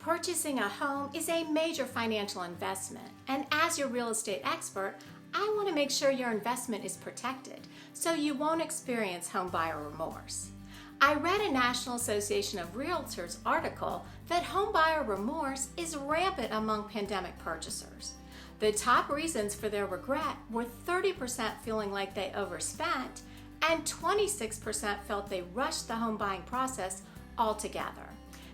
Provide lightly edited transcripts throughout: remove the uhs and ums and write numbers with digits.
Purchasing a home is a major financial investment, and as your real estate expert, I want to make sure your investment is protected so you won't experience home buyer remorse. I read a National Association of Realtors article that home buyer remorse is rampant among pandemic purchasers. The top reasons for their regret were 30% feeling like they overspent and 26% felt they rushed the home buying process altogether.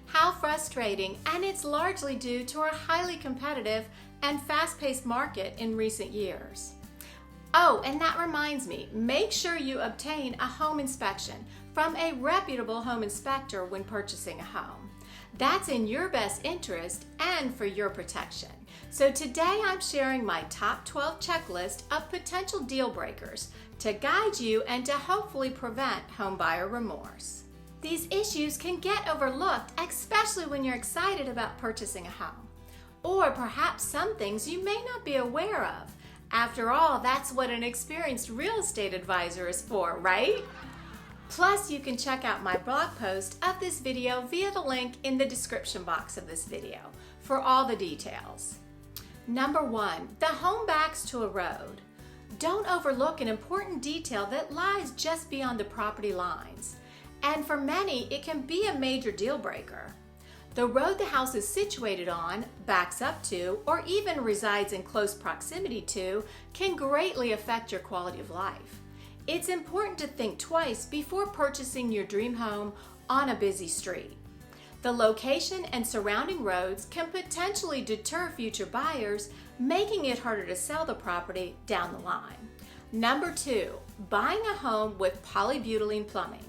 How frustrating, and it's largely due to our highly competitive and fast-paced market in recent years. Oh, and that reminds me, make sure you obtain a home inspection from a reputable home inspector when purchasing a home. That's in your best interest and for your protection. So today I'm sharing my top 12 checklist of potential deal breakers to guide you and to hopefully prevent home buyer remorse. These issues can get overlooked, especially when you're excited about purchasing a home. Or perhaps some things you may not be aware of. After all, that's what an experienced real estate advisor is for, right? Plus, you can check out my blog post of this video via the link in the description box of this video for all the details. Number 1, the home backs to a road. Don't overlook an important detail that lies just beyond the property lines. And for many, it can be a major deal breaker. The road the house is situated on, backs up to, or even resides in close proximity to can greatly affect your quality of life. It's important to think twice before purchasing your dream home on a busy street. The location and surrounding roads can potentially deter future buyers, making it harder to sell the property down the line. Number 2, buying a home with polybutylene plumbing.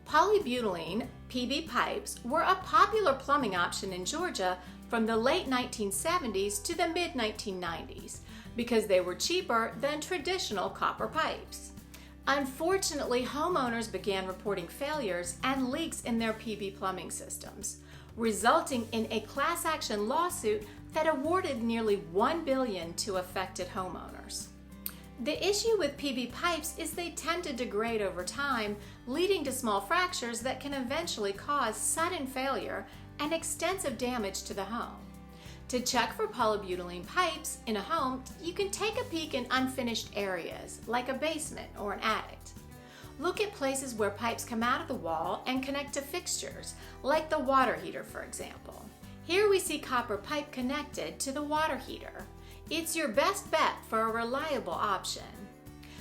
Polybutylene, PB pipes, were a popular plumbing option in Georgia from the late 1970s to the mid-1990s because they were cheaper than traditional copper pipes. Unfortunately, homeowners began reporting failures and leaks in their PB plumbing systems, resulting in a class action lawsuit that awarded nearly $1 billion to affected homeowners. The issue with PB pipes is they tend to degrade over time, leading to small fractures that can eventually cause sudden failure and extensive damage to the home. To check for polybutylene pipes in a home, you can take a peek in unfinished areas, like a basement or an attic. Look at places where pipes come out of the wall and connect to fixtures, like the water heater, for example. Here we see copper pipe connected to the water heater. It's your best bet for a reliable option.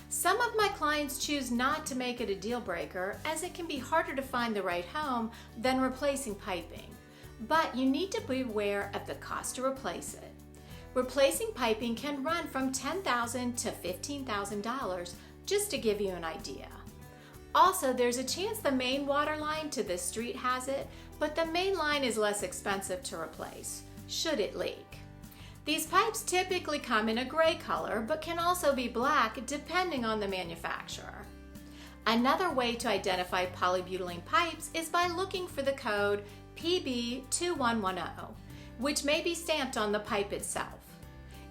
Some of my clients choose not to make it a deal breaker as it can be harder to find the right home than replacing piping. But you need to be aware of the cost to replace it. Replacing piping can run from $10,000 to $15,000, just to give you an idea. Also, there's a chance the main water line to the street has it, but the main line is less expensive to replace, should it leak. These pipes typically come in a gray color, but can also be black depending on the manufacturer. Another way to identify polybutylene pipes is by looking for the code PB2110, which may be stamped on the pipe itself.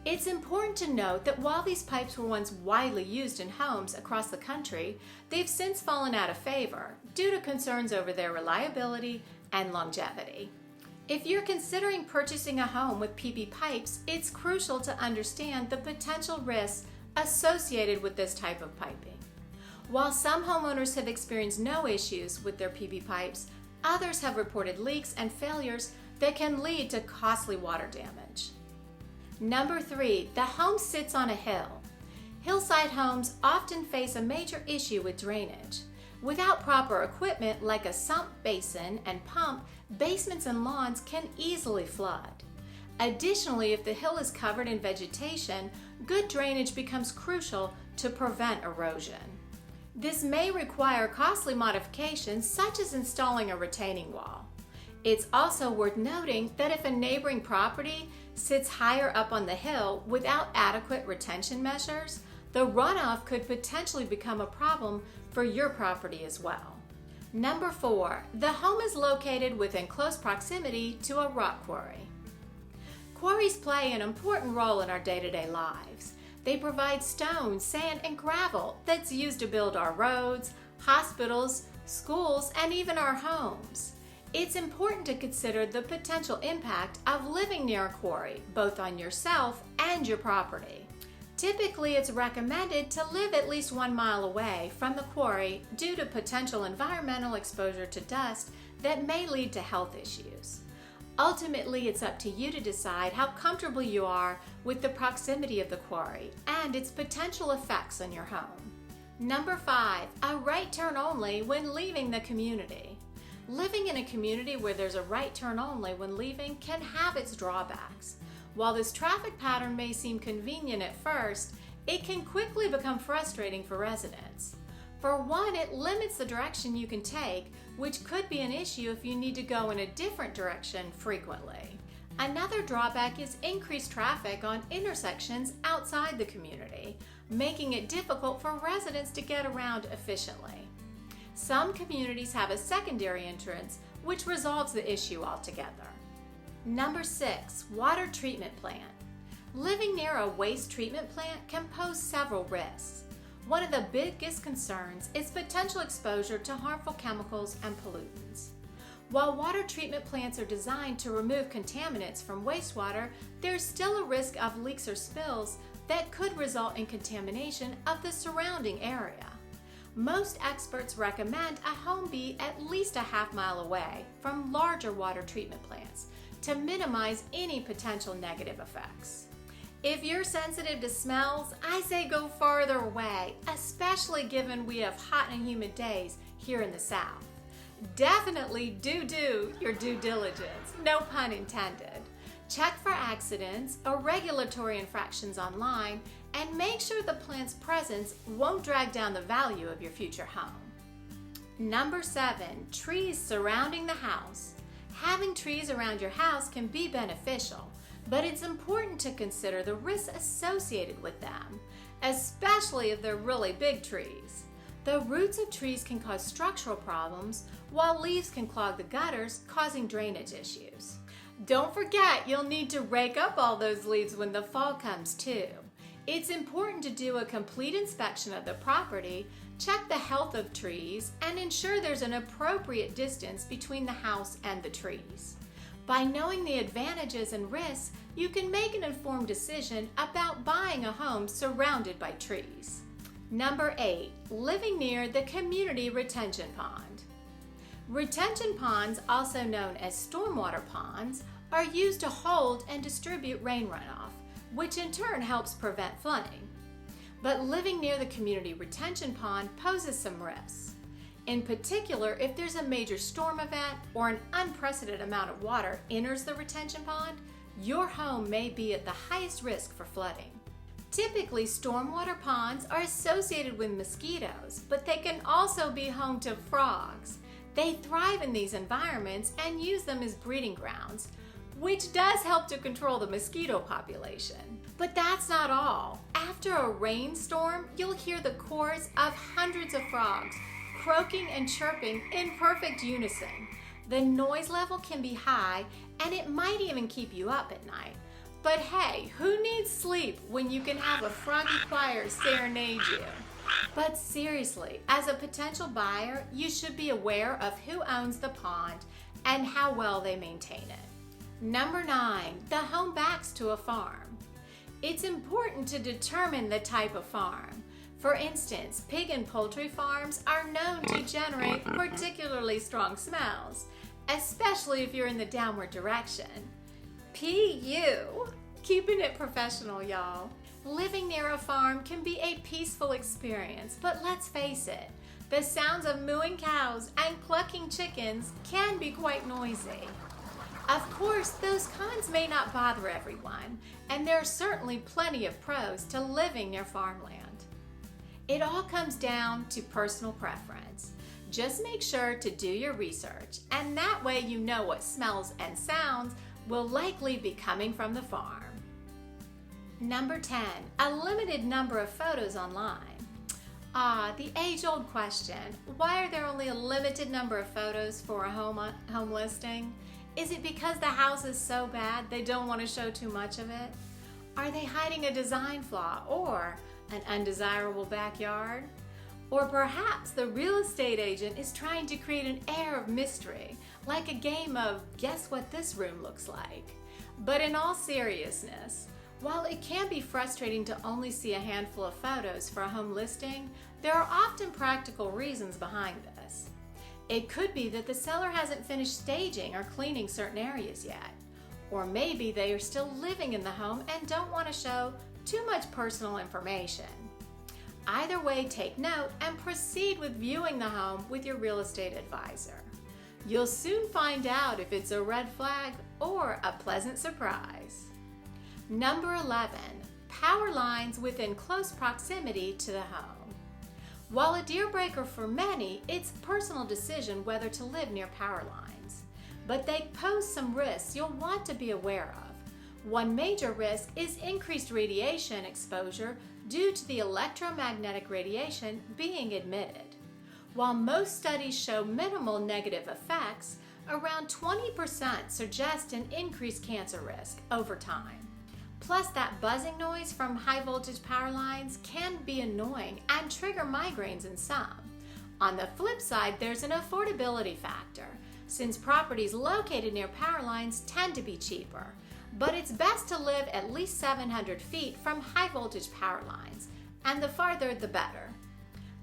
It's important to note that while these pipes were once widely used in homes across the country, they've since fallen out of favor due to concerns over their reliability and longevity. If you're considering purchasing a home with PB pipes, it's crucial to understand the potential risks associated with this type of piping. While some homeowners have experienced no issues with their PB pipes, others have reported leaks and failures that can lead to costly water damage. Number 3, the home sits on a hill. Hillside homes often face a major issue with drainage. Without proper equipment like a sump basin and pump, basements and lawns can easily flood. Additionally, if the hill is covered in vegetation, good drainage becomes crucial to prevent erosion. This may require costly modifications such as installing a retaining wall. It's also worth noting that if a neighboring property sits higher up on the hill without adequate retention measures, the runoff could potentially become a problem for your property as well. Number 4, the home is located within close proximity to a rock quarry. Quarries play an important role in our day-to-day lives. They provide stone, sand, and gravel that's used to build our roads, hospitals, schools, and even our homes. It's important to consider the potential impact of living near a quarry, both on yourself and your property. Typically, it's recommended to live at least 1 mile away from the quarry due to potential environmental exposure to dust that may lead to health issues. Ultimately, it's up to you to decide how comfortable you are with the proximity of the quarry and its potential effects on your home. Number 5, a right turn only when leaving the community. Living in a community where there's a right turn only when leaving can have its drawbacks. While this traffic pattern may seem convenient at first, it can quickly become frustrating for residents. For one, it limits the direction you can take, which could be an issue if you need to go in a different direction frequently. Another drawback is increased traffic on intersections outside the community, making it difficult for residents to get around efficiently. Some communities have a secondary entrance, which resolves the issue altogether. Number 6, water treatment plant. Living near a waste treatment plant can pose several risks. One of the biggest concerns is potential exposure to harmful chemicals and pollutants. While water treatment plants are designed to remove contaminants from wastewater, there's still a risk of leaks or spills that could result in contamination of the surrounding area. Most experts recommend a home be at least a half-mile away from larger water treatment plants to minimize any potential negative effects. If you're sensitive to smells, I say go farther away, especially given we have hot and humid days here in the South. Definitely do your due diligence, no pun intended. Check for accidents or regulatory infractions online and make sure the plant's presence won't drag down the value of your future home. Number 7, trees surrounding the house. Having trees around your house can be beneficial, but it's important to consider the risks associated with them, especially if they're really big trees. The roots of trees can cause structural problems, while leaves can clog the gutters, causing drainage issues. Don't forget, you'll need to rake up all those leaves when the fall comes too. It's important to do a complete inspection of the property, check the health of trees, and ensure there's an appropriate distance between the house and the trees. By knowing the advantages and risks, you can make an informed decision about buying a home surrounded by trees. Number 8, living near the community retention pond. Retention ponds, also known as stormwater ponds, are used to hold and distribute rain runoff, which in turn helps prevent flooding. But living near the community retention pond poses some risks. In particular, if there's a major storm event or an unprecedented amount of water enters the retention pond, your home may be at the highest risk for flooding. Typically, stormwater ponds are associated with mosquitoes, but they can also be home to frogs. They thrive in these environments and use them as breeding grounds, which does help to control the mosquito population. But that's not all. After a rainstorm, you'll hear the chorus of hundreds of frogs croaking and chirping in perfect unison. The noise level can be high, and it might even keep you up at night. But hey, who needs sleep when you can have a froggy choir serenade you? But seriously, as a potential buyer, you should be aware of who owns the pond and how well they maintain it. Number 9, the home backs to a farm. It's important to determine the type of farm. For instance, pig and poultry farms are known to generate particularly strong smells, especially if you're in the downward direction. P.U. Keeping it professional, y'all. Living near a farm can be a peaceful experience, but let's face it, the sounds of mooing cows and clucking chickens can be quite noisy. Of course, those cons may not bother everyone, and there are certainly plenty of pros to living near farmland. It all comes down to personal preference. Just make sure to do your research, and that way you know what smells and sounds will likely be coming from the farm. Number 10, a limited number of photos online. The age-old question, why are there only a limited number of photos for a home listing? Is it because the house is so bad they don't want to show too much of it? Are they hiding a design flaw or an undesirable backyard? Or perhaps the real estate agent is trying to create an air of mystery like a game of guess what this room looks like. But in all seriousness, while it can be frustrating to only see a handful of photos for a home listing, there are often practical reasons behind this. It could be that the seller hasn't finished staging or cleaning certain areas yet. Or maybe they are still living in the home and don't want to show too much personal information. Either way, take note and proceed with viewing the home with your real estate advisor. You'll soon find out if it's a red flag or a pleasant surprise. Number 11, power lines within close proximity to the home. While a deal breaker for many, it's a personal decision whether to live near power lines. But they pose some risks you'll want to be aware of. One major risk is increased radiation exposure due to the electromagnetic radiation being emitted. While most studies show minimal negative effects, around 20% suggest an increased cancer risk over time. Plus, that buzzing noise from high voltage power lines can be annoying and trigger migraines in some. On the flip side, there's an affordability factor, since properties located near power lines tend to be cheaper. But it's best to live at least 700 feet from high voltage power lines, and the farther the better.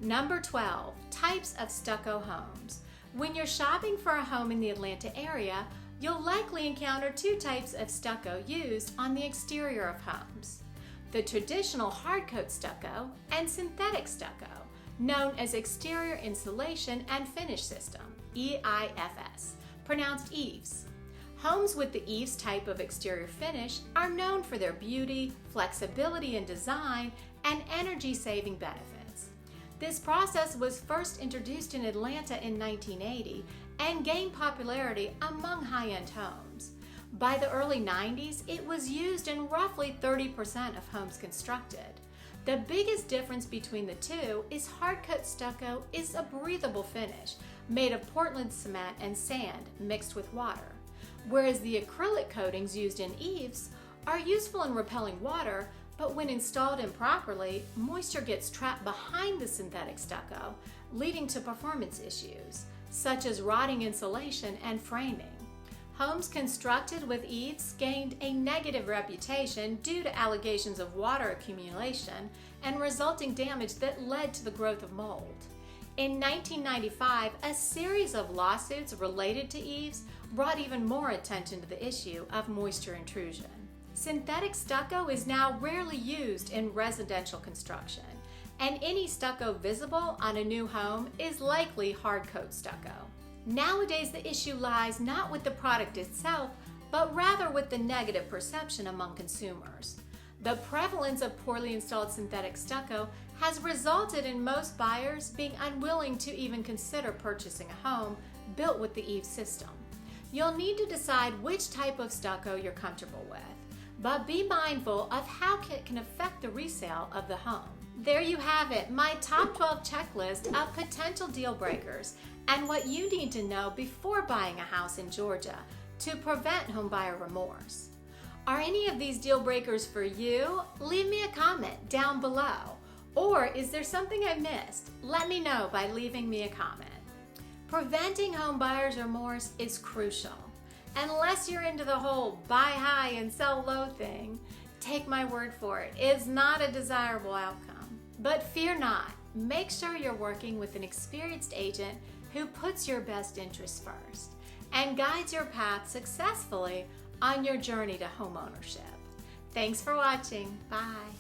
Number 12, types of stucco homes. When you're shopping for a home in the Atlanta area, you'll likely encounter two types of stucco used on the exterior of homes: the traditional hardcoat stucco and synthetic stucco, known as exterior insulation and finish system, EIFS, pronounced eaves. Homes with the eaves type of exterior finish are known for their beauty, flexibility in design, and energy-saving benefits. This process was first introduced in Atlanta in 1980 and gained popularity among high-end homes. By the early 90s, it was used in roughly 30% of homes constructed. The biggest difference between the two is hardcoat stucco is a breathable finish made of Portland cement and sand mixed with water, whereas the acrylic coatings used in eaves are useful in repelling water, but when installed improperly, moisture gets trapped behind the synthetic stucco, leading to performance issues, such as rotting insulation and framing. Homes constructed with eaves gained a negative reputation due to allegations of water accumulation and resulting damage that led to the growth of mold. In 1995, a series of lawsuits related to eaves brought even more attention to the issue of moisture intrusion. Synthetic stucco is now rarely used in residential construction, and any stucco visible on a new home is likely hardcoat stucco. Nowadays, the issue lies not with the product itself, but rather with the negative perception among consumers. The prevalence of poorly installed synthetic stucco has resulted in most buyers being unwilling to even consider purchasing a home built with the eave system. You'll need to decide which type of stucco you're comfortable with, but be mindful of how it can affect the resale of the home. There you have it, my top 12 checklist of potential deal breakers and what you need to know before buying a house in Georgia to prevent homebuyer remorse. Are any of these deal breakers for you? Leave me a comment down below. Or is there something I missed? Let me know by leaving me a comment. Preventing homebuyers remorse is crucial. Unless you're into the whole buy high and sell low thing, take my word for it, it's not a desirable outcome. But fear not, make sure you're working with an experienced agent who puts your best interests first and guides your path successfully on your journey to homeownership. Thanks for watching. Bye.